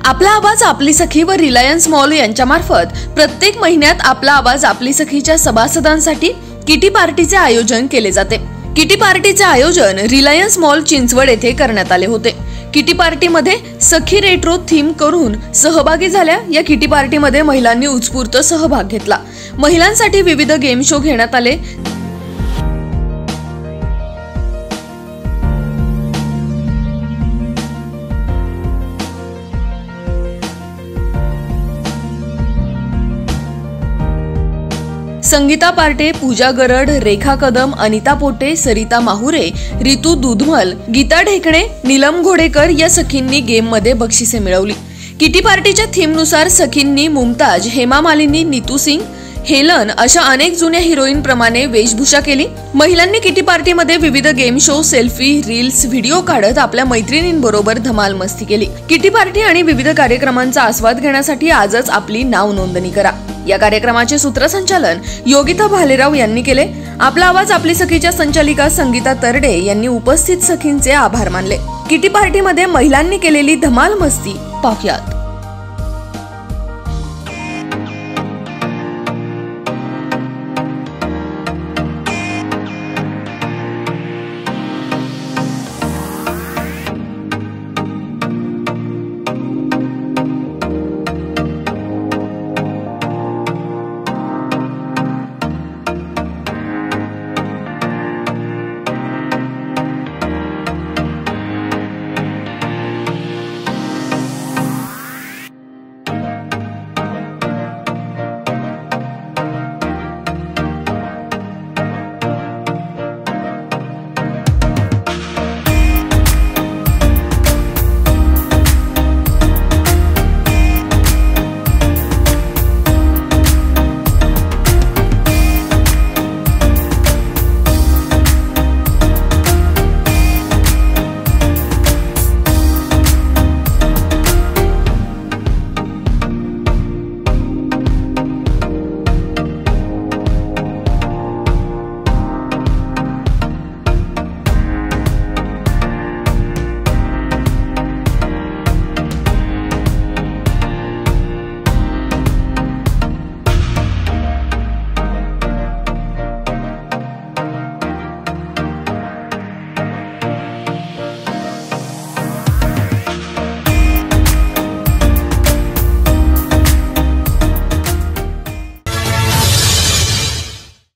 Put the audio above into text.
आपला आवाज आपली सखी व रिलायन्स मॉल यांच्यामार्फत प्रत्येक महिन्यात आपला आवाज आपली सखीच्या सभासदांसाठी किटी पार्टीचे आयोजन केले जाते। किटी पार्टीचे आयोजन रिलायन्स मॉल चिंचवड येथे करण्यात आले होते। किटी पार्टीमध्ये सखी रेट्रो थीम करून सहभागी झाल्या। या किटी पार्टीमध्ये महिलांनी उत्स्फूर्त सहभाग घेतला। महिलांसाठी विविध गेम शो घेण्यात आले। संगीता पार्टे, पूजा गरड, रेखा कदम, अनिता पोटे, सरिता माहुरे, रितू दुधमल, गीता ढेकणे, नीलम घोडेकर या सखींनी गेम मध्ये बक्षिसे मिळवली। किटी पार्टीच्या थीम नुसार सखींनी मुमताज, हेमा मालिनी, नीतू सिंग, हेलन अशा अनेक जुन्या हिरोईन प्रमाणे वेशभूषा केली। महिलांनी किटी पार्टीमध्ये विविध game show, selfie, reels, video काढत आपल्या मैत्रिणींबरोबर धमाल मस्ती केली। किटी पार्टी आणि विविध कार्यक्रमांचा आस्वाद घेण्यासाठी आजच आपली नाव नोंदणी करा। या कार्यक्रमाचे सूत्रसंचालन योगिता भालेराव यांनी केले। आपला आवाज आपली सखीच्या संचालिका संगीता तरडे यांनी उपस्थित सखींचे आभार मानले। किटी पार्टीमध्ये महिलांनी केलेली धमाल मस्ती पाहुयात।